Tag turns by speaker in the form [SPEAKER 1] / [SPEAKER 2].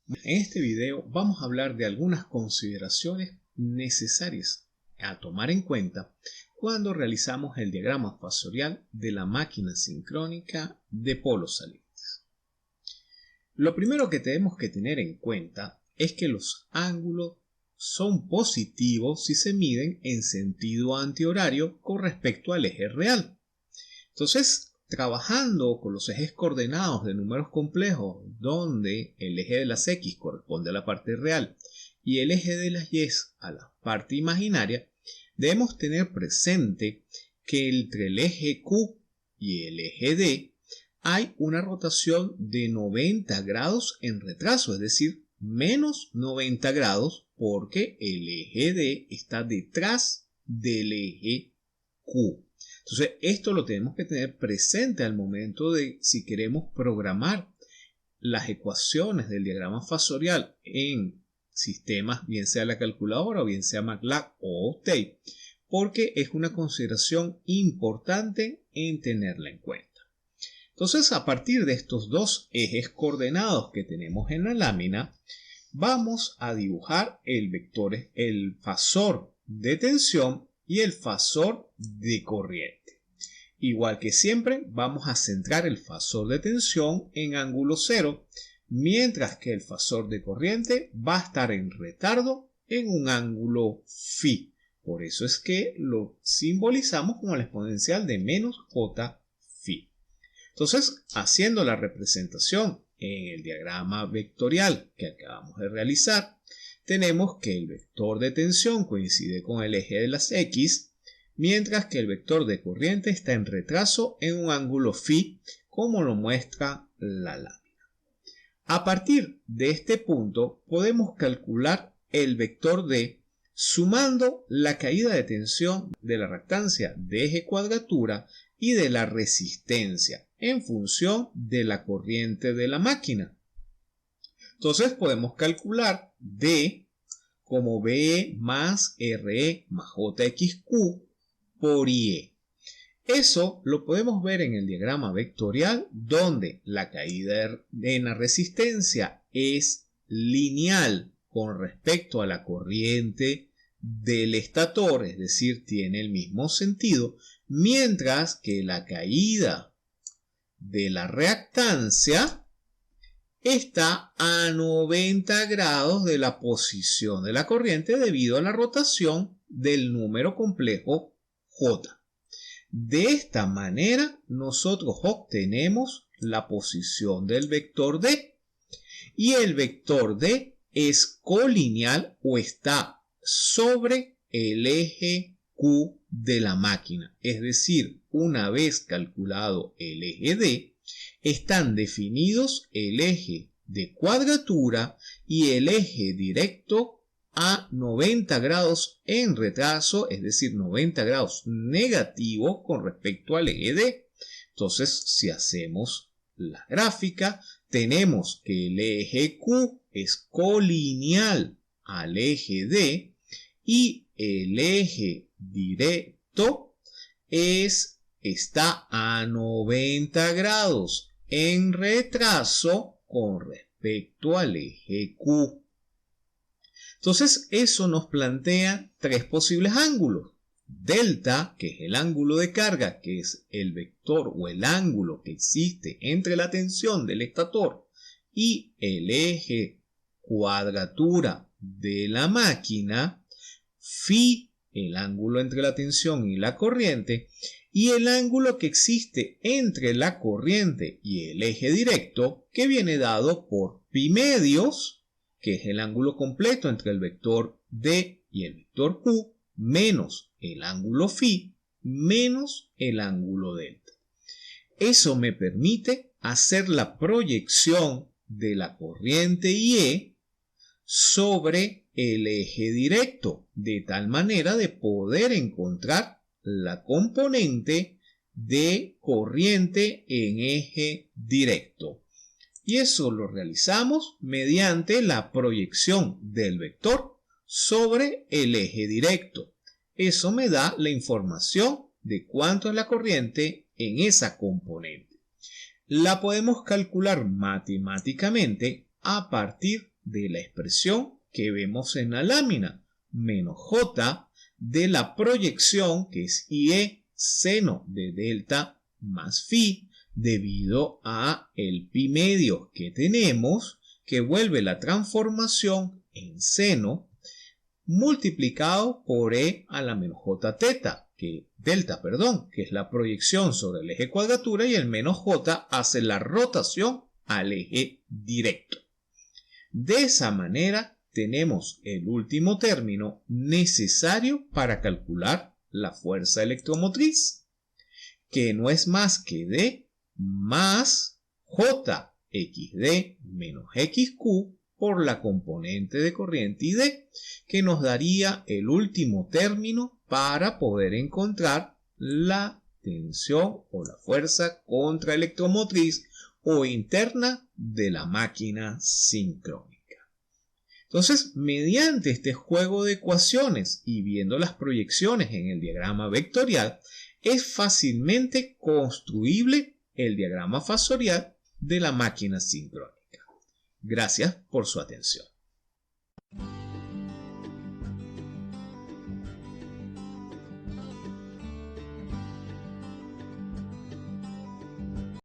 [SPEAKER 1] En este video vamos a hablar de algunas consideraciones necesarias a tomar en cuenta cuando realizamos el diagrama fasorial de la máquina sincrónica de polos salientes. Lo primero que tenemos que tener en cuenta es que los ángulos son positivos si se miden en sentido antihorario con respecto al eje real. Entonces, trabajando con los ejes coordenados de números complejos, donde el eje de las X corresponde a la parte real y el eje de las Y a la parte imaginaria, debemos tener presente que entre el eje Q y el eje D hay una rotación de 90 grados en retraso, es decir, menos 90 grados, porque el eje D está detrás del eje Q. Entonces, esto lo tenemos que tener presente al momento de si queremos programar las ecuaciones del diagrama fasorial en sistemas, bien sea la calculadora o bien sea MATLAB o Octave, porque es una consideración importante en tenerla en cuenta. Entonces, a partir de estos dos ejes coordenados que tenemos en la lámina, vamos a dibujar el fasor de tensión y el fasor de corriente. Igual que siempre, vamos a centrar el fasor de tensión en ángulo 0, mientras que el fasor de corriente va a estar en retardo en un ángulo phi. Por eso es que lo simbolizamos como la exponencial de menos j phi. Entonces, haciendo la representación en el diagrama vectorial que acabamos de realizar, tenemos que el vector de tensión coincide con el eje de las X, mientras que el vector de corriente está en retraso en un ángulo phi, como lo muestra la lámina. A partir de este punto podemos calcular el vector D sumando la caída de tensión de la reactancia de eje cuadratura y de la resistencia en función de la corriente de la máquina. Entonces podemos calcular D como BE más RE más JXQ por IE. Eso lo podemos ver en el diagrama vectorial, donde la caída en la resistencia es lineal con respecto a la corriente del estator, es decir, tiene el mismo sentido, mientras que la caída de la reactancia está a 90 grados de la posición de la corriente debido a la rotación del número complejo J. De esta manera nosotros obtenemos la posición del vector D, y el vector D es colineal o está sobre el eje Q de la máquina. Es decir, una vez calculado el eje D, están definidos el eje de cuadratura y el eje directo a 90 grados en retraso, es decir, 90 grados negativo con respecto al eje D. Entonces, si hacemos la gráfica, tenemos que el eje Q es colineal al eje D y el eje directo está a 90 grados en retraso con respecto al eje Q. Entonces, eso nos plantea tres posibles ángulos. Delta, que es el ángulo de carga, que es el vector o el ángulo que existe entre la tensión del estator y el eje cuadratura de la máquina. Phi, el ángulo entre la tensión y la corriente, y el ángulo que existe entre la corriente y el eje directo, que viene dado por pi medios, que es el ángulo completo entre el vector D y el vector Q, menos el ángulo phi, menos el ángulo delta. Eso me permite hacer la proyección de la corriente IE sobre el eje directo, de tal manera de poder encontrar la componente de corriente en eje directo. Y eso lo realizamos mediante la proyección del vector sobre el eje directo. Eso me da la información de cuánto es la corriente en esa componente. La podemos calcular matemáticamente a partir de la expresión que vemos en la lámina, menos J de la proyección, que es IE seno de delta más phi, debido a el pi medio que tenemos, que vuelve la transformación en seno, multiplicado por E a la menos J delta, que es la proyección sobre el eje cuadratura, y el menos J hace la rotación al eje directo. De esa manera tenemos el último término necesario para calcular la fuerza electromotriz, que no es más que D más J XD menos XQ por la componente de corriente ID, que nos daría el último término para poder encontrar la tensión o la fuerza contraelectromotriz o interna de la máquina sincrónica. Entonces, mediante este juego de ecuaciones y viendo las proyecciones en el diagrama vectorial, es fácilmente construible el diagrama fasorial de la máquina sincrónica. Gracias por su atención.